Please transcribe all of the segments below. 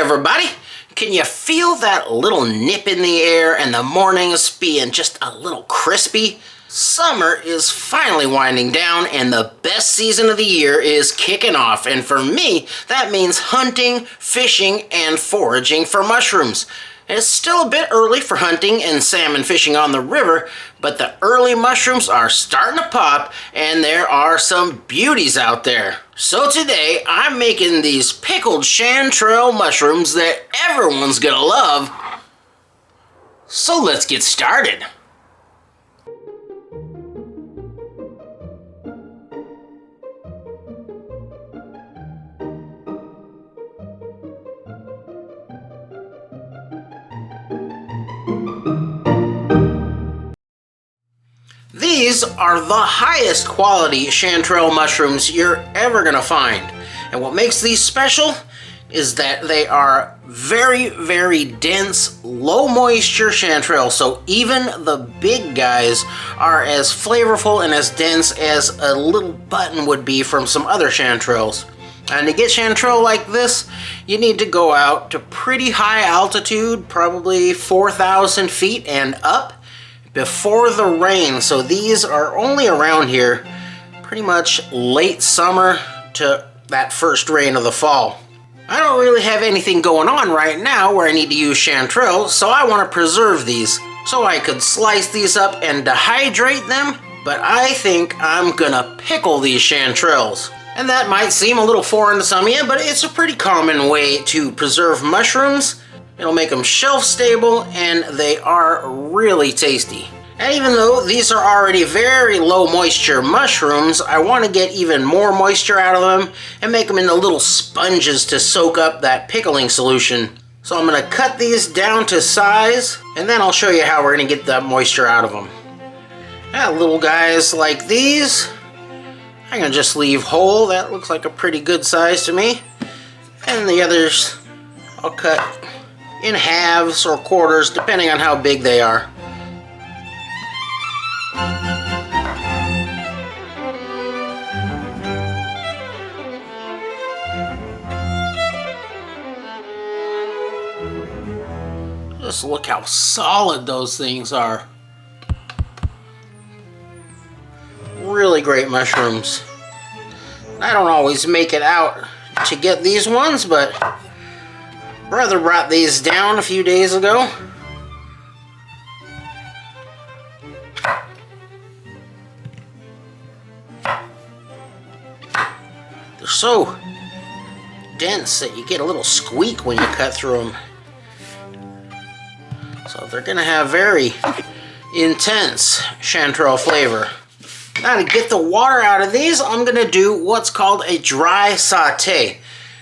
everybody. Can you feel that little nip in the air and the mornings being just a little crispy? Summer is finally winding down and the best season of the year is kicking off, and for me that means hunting, fishing, and foraging for mushrooms. It's still a bit early for hunting and salmon fishing on the river, but the early mushrooms are starting to pop and there are some beauties out there. So today I'm making these pickled chanterelle mushrooms that everyone's gonna love. So let's get started. These are the highest quality chanterelle mushrooms you're ever gonna find. And what makes these special is that they are very, very dense, low moisture chanterelle. So even the big guys are as flavorful and as dense as a little button would be from some other chanterelles. And to get chanterelle like this, you need to go out to pretty high altitude, probably 4,000 feet and up, before the rain. So these are only around here pretty much late summer to that first rain of the fall. I don't really have anything going on right now where I need to use chanterelle, so I want to preserve these. So I could slice these up and dehydrate them, but I think I'm gonna pickle these chanterelles. And that might seem a little foreign to some of you, but it's a pretty common way to preserve mushrooms. It'll make them shelf stable and they are really tasty. And even though these are already very low moisture mushrooms, I want to get even more moisture out of them and make them into little sponges to soak up that pickling solution. So I'm going to cut these down to size and then I'll show you how we're going to get that moisture out of them. Now, little guys like these, I'm going to just leave whole. That looks like a pretty good size to me. And the others I'll cut in halves or quarters depending on how big they are. Just look how solid those things are. Really great mushrooms. I don't always make it out to get these ones, but brother brought these down a few days ago. They're so dense that you get a little squeak when you cut through them. So they're gonna have very intense chanterelle flavor. Now to get the water out of these, I'm gonna do what's called a dry saute.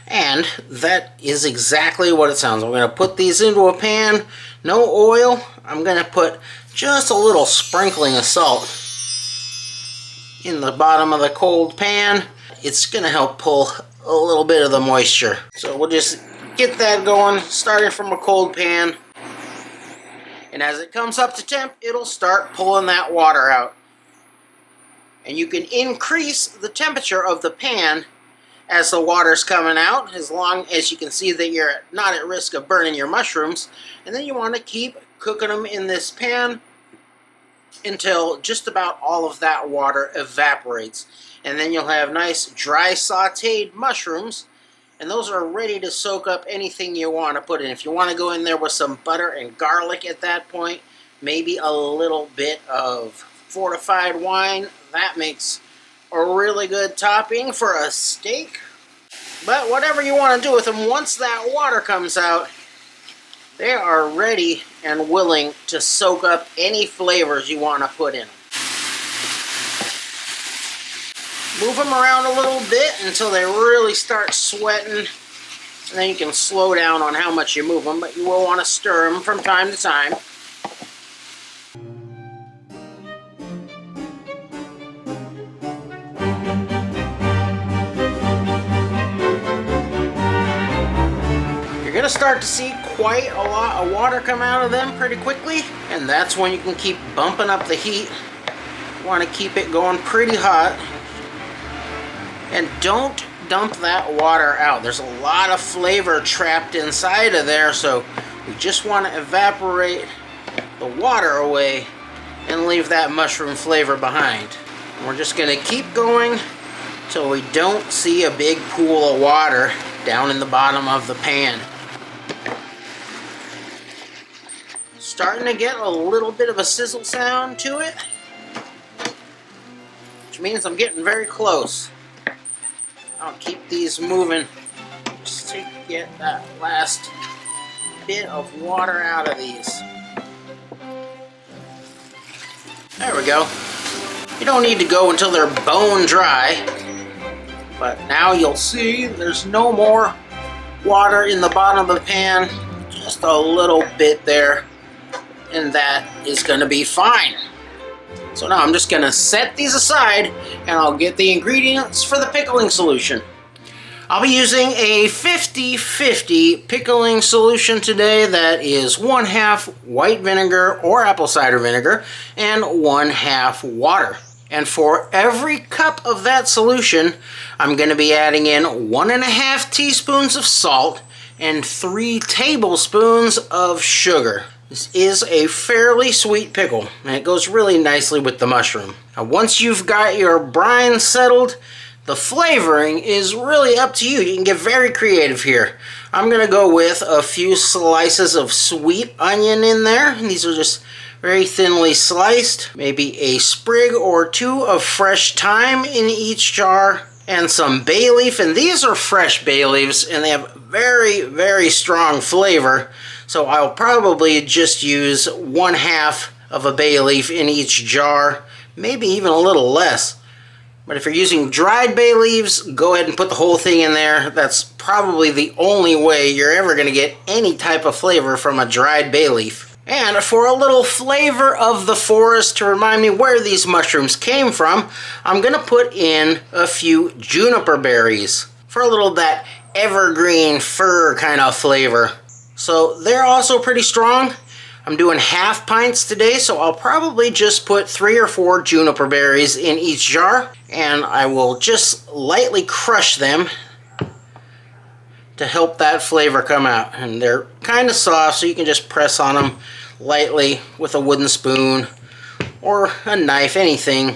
And that is exactly what it sounds. I'm going to put these into a pan, no oil. I'm going to put just a little sprinkling of salt in the bottom of the cold pan. It's going to help pull a little bit of the moisture. So we'll just get that going, starting from a cold pan. And as it comes up to temp, it'll start pulling that water out. And you can increase the temperature of the pan as the water's coming out, as long as you can see that you're not at risk of burning your mushrooms. And then you want to keep cooking them in this pan until just about all of that water evaporates. And then you'll have nice dry sauteed mushrooms, and those are ready to soak up anything you want to put in. If you want to go in there with some butter and garlic at that point, maybe a little bit of fortified wine, that makes a really good topping for a steak. But whatever you want to do with them, once that water comes out, they are ready and willing to soak up any flavors you want to put in them. Move them around a little bit until they really start sweating, and then you can slow down on how much you move them, but you will want to stir them from time to time. You're going to start to see quite a lot of water come out of them pretty quickly, and that's when you can keep bumping up the heat. You want to keep it going pretty hot. And don't dump that water out. There's a lot of flavor trapped inside of there, so we just want to evaporate the water away and leave that mushroom flavor behind. And we're just going to keep going till we don't see a big pool of water down in the bottom of the pan. Starting to get a little bit of a sizzle sound to it, which means I'm getting very close. I'll keep these moving just to get that last bit of water out of these. There we go. You don't need to go until they're bone dry, but now you'll see there's no more water in the bottom of the pan, just a little bit there, and that is going to be fine. So now I'm just going to set these aside and I'll get the ingredients for the pickling solution. I'll be using a 50-50 pickling solution today that is 1/2 white vinegar or apple cider vinegar and 1/2 water. And for every cup of that solution, I'm going to be adding in 1.5 teaspoons of salt and 3 tablespoons of sugar. This is a fairly sweet pickle, and it goes really nicely with the mushroom. Now, once you've got your brine settled, the flavoring is really up to you. You can get very creative here. I'm going to go with a few slices of sweet onion in there, and these are just very thinly sliced. Maybe a sprig or 2 of fresh thyme in each jar, and some bay leaf, and these are fresh bay leaves, and they have very, very strong flavor. So I'll probably just use 1/2 of a bay leaf in each jar, maybe even a little less. But if you're using dried bay leaves, go ahead and put the whole thing in there. That's probably the only way you're ever going to get any type of flavor from a dried bay leaf. And for a little flavor of the forest to remind me where these mushrooms came from, I'm going to put in a few juniper berries for a little of that evergreen fir kind of flavor. So they're also pretty strong. I'm doing 1/2 pints today, so I'll probably just put 3 or 4 juniper berries in each jar, and I will just lightly crush them to help that flavor come out. And they're kind of soft, so you can just press on them lightly with a wooden spoon or a knife, anything,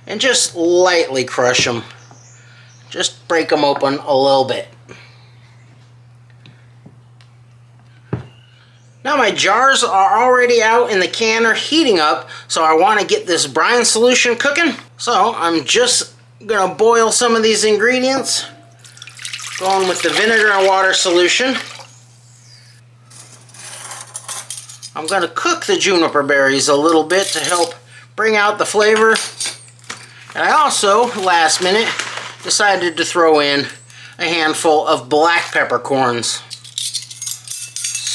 and just lightly crush them. Just break them open a little bit. Now my jars are already out in the canner heating up, so I want to get this brine solution cooking. So I'm just going to boil some of these ingredients, going with the vinegar and water solution. I'm going to cook the juniper berries a little bit to help bring out the flavor. And I also, last minute, decided to throw in a handful of black peppercorns.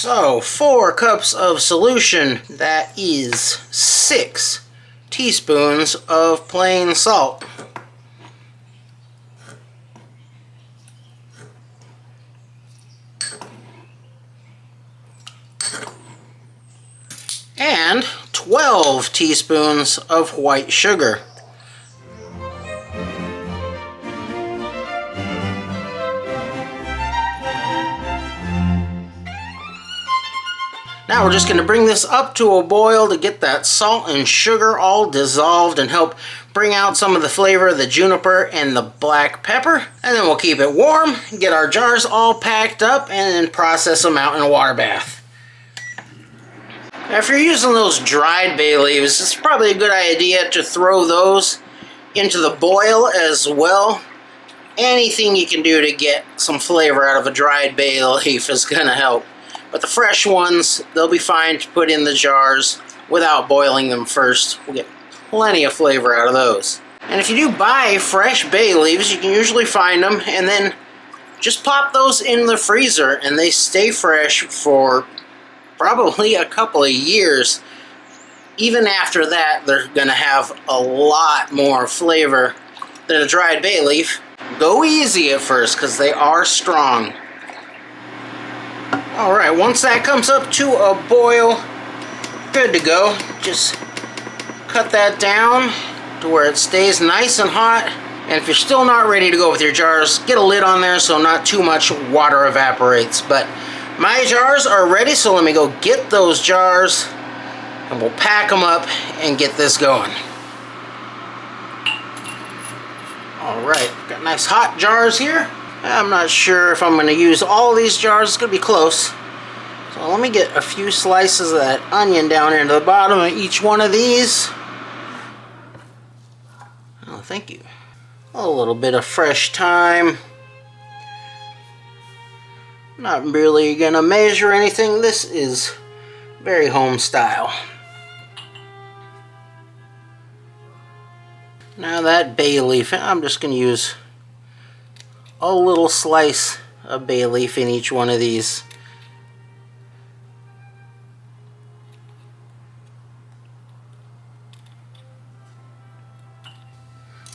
So, 4 cups of solution, that is 6 teaspoons of plain salt. And 12 teaspoons of white sugar. Now we're just going to bring this up to a boil to get that salt and sugar all dissolved and help bring out some of the flavor of the juniper and the black pepper. And then we'll keep it warm, get our jars all packed up, and then process them out in a water bath. Now, if you're using those dried bay leaves, it's probably a good idea to throw those into the boil as well. Anything you can do to get some flavor out of a dried bay leaf is going to help. But the fresh ones, they'll be fine to put in the jars without boiling them first. We'll get plenty of flavor out of those. And if you do buy fresh bay leaves, you can usually find them and then just pop those in the freezer and they stay fresh for probably a couple of years. Even after that, they're going to have a lot more flavor than a dried bay leaf. Go easy at first because they are strong. Alright, once that comes up to a boil, good to go. Just cut that down to where it stays nice and hot. And if you're still not ready to go with your jars, get a lid on there so not too much water evaporates. But my jars are ready, so let me go get those jars and we'll pack them up and get this going. Alright, got nice hot jars here. I'm not sure if I'm going to use all these jars. It's going to be close. So let me get a few slices of that onion down into the bottom of each one of these. Oh, thank you. A little bit of fresh thyme. Not really going to measure anything. This is very home style. Now that bay leaf, I'm just going to use a little slice of bay leaf in each one of these.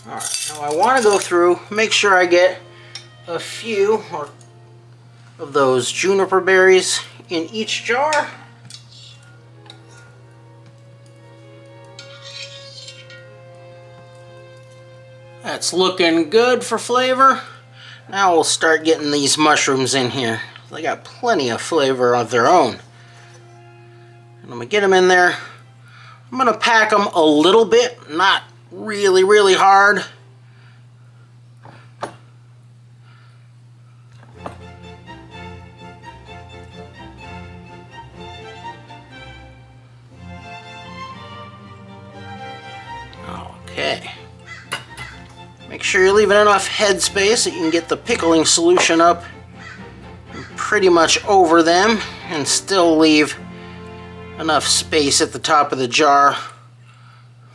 Alright, now I want to go through, make sure I get a few of those juniper berries in each jar. That's looking good for flavor. Now we'll start getting these mushrooms in here. They got plenty of flavor of their own. And I'm going to get them in there. I'm going to pack them a little bit, not really, really hard. Okay. Make sure you're leaving enough headspace that you can get the pickling solution up pretty much over them and still leave enough space at the top of the jar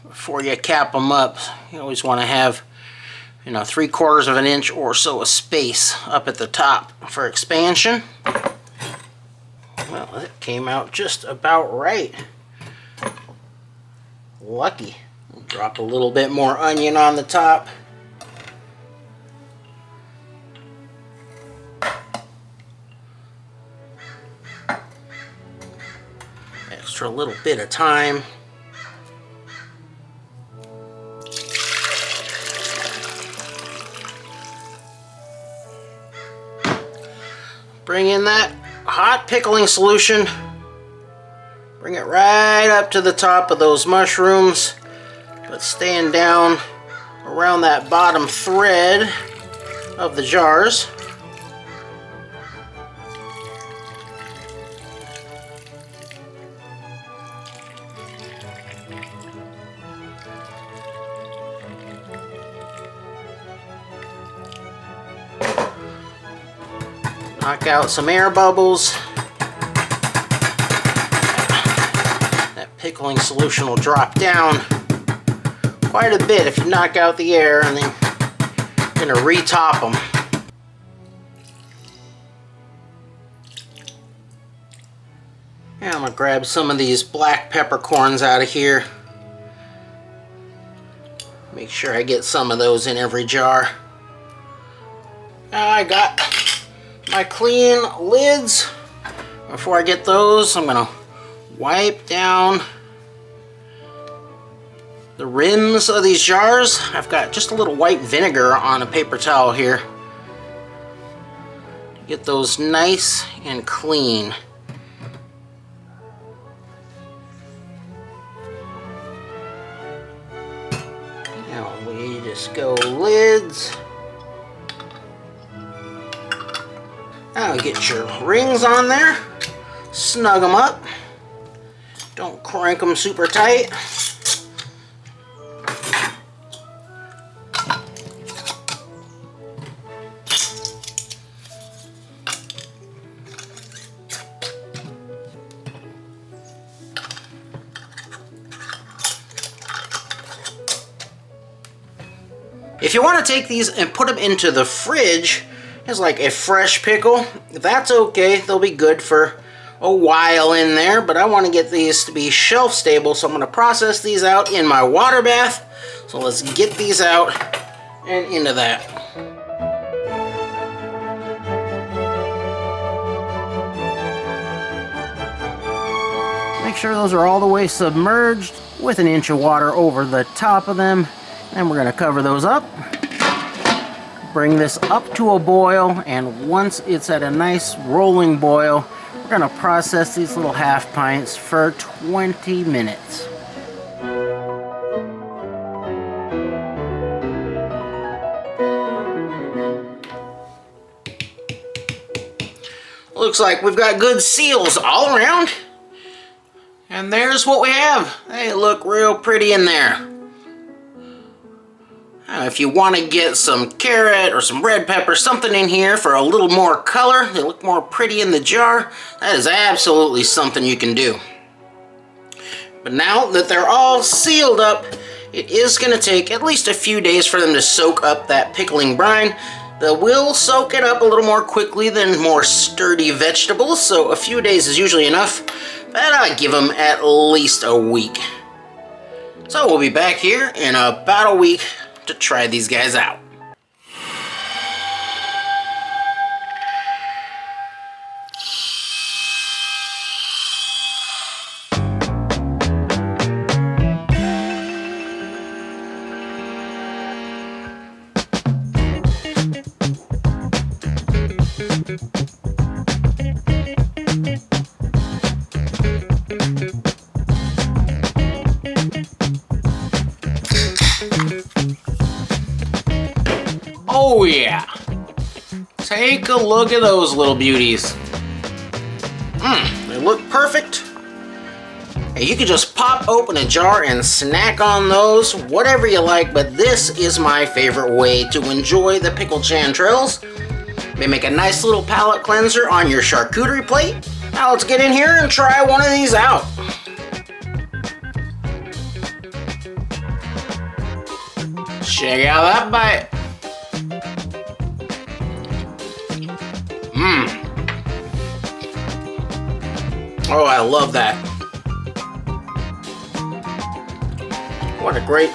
before you cap them up. You always want to have, 3/4 of an inch or so of space up at the top for expansion. Well, it came out just about right. Lucky. Drop a little bit more onion on the top. Extra little bit of thyme. Bring in that hot pickling solution. Bring it right up to the top of those mushrooms, but staying down around that bottom thread of the jars. Knock out some air bubbles. That pickling solution will drop down quite a bit if you knock out the air, and then you're going to re-top them. And I'm going to grab some of these black peppercorns out of here. Make sure I get some of those in every jar. Now I got my clean lids. Before I get those, I'm going to wipe down the rims of these jars. I've got just a little white vinegar on a paper towel here. Get those nice and clean. Now we just go lids. Now get your rings on there, snug them up, don't crank them super tight. If you want to take these and put them into the fridge as like a fresh pickle, that's okay. They'll be good for a while in there, but I want to get these to be shelf stable, so I'm going to process these out in my water bath. So let's get these out and into that. Make sure those are all the way submerged with an inch of water over the top of them, and we're going to cover those up. bring this up to a boil, and once it's at a nice rolling boil, we're gonna process these little half pints for 20 minutes. Looks like we've got good seals all around. And there's what we have. They look real pretty in there. If you want to get some carrot or some red pepper, something in here for a little more color, they look more pretty in the jar, that is absolutely something you can do. But now that they're all sealed up, it is going to take at least a few days for them to soak up that pickling brine. They will soak it up a little more quickly than more sturdy vegetables, so a few days is usually enough, but I give them at least a week. So we'll be back here in about a week to try these guys out. Oh yeah! Take a look at those little beauties. They look perfect. And you can just pop open a jar and snack on those, whatever you like, but this is my favorite way to enjoy the pickled chanterelles. They make a nice little palate cleanser on your charcuterie plate. Now let's get in here and try one of these out. Check out that bite. Oh, I love that. What a great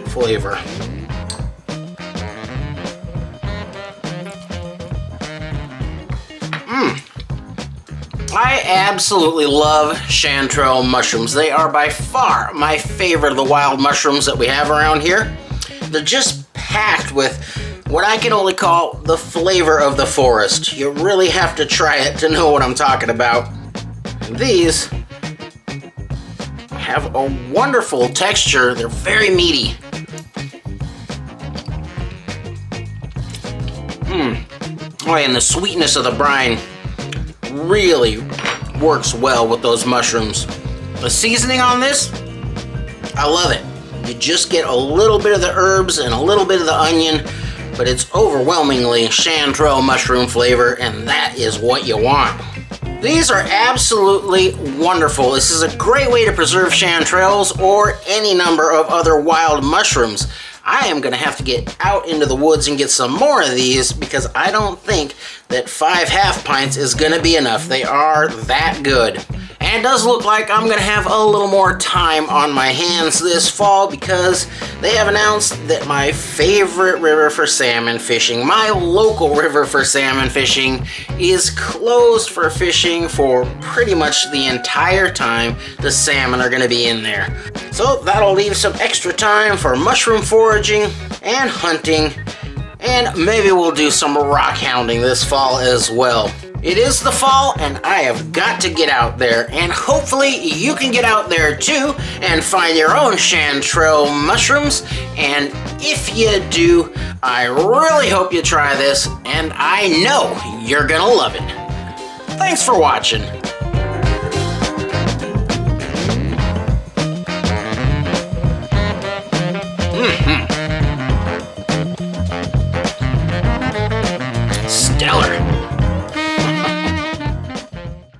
flavor. I absolutely love chanterelle mushrooms. They are by far my favorite of the wild mushrooms that we have around here. They're just packed with what I can only call the flavor of the forest. You really have to try it to know what I'm talking about. These have a wonderful texture. They're very meaty. Oh, and the sweetness of the brine really works well with those mushrooms. The seasoning on this, I love it. You just get a little bit of the herbs and a little bit of the onion, but it's overwhelmingly chanterelle mushroom flavor, and that is what you want. These are absolutely wonderful. This is a great way to preserve chanterelles or any number of other wild mushrooms. I am gonna have to get out into the woods and get some more of these because I don't think that 5 half pints is gonna be enough. They are that good. And it does look like I'm gonna have a little more time on my hands this fall because they have announced that my favorite river for salmon fishing, my local river for salmon fishing, is closed for fishing for pretty much the entire time the salmon are gonna be in there. So that'll leave some extra time for mushroom foraging and hunting, and maybe we'll do some rock hounding this fall as well. It is the fall, and I have got to get out there, and hopefully you can get out there too and find your own chanterelle mushrooms. And if you do, I really hope you try this, and I know you're gonna love it. Thanks for watching.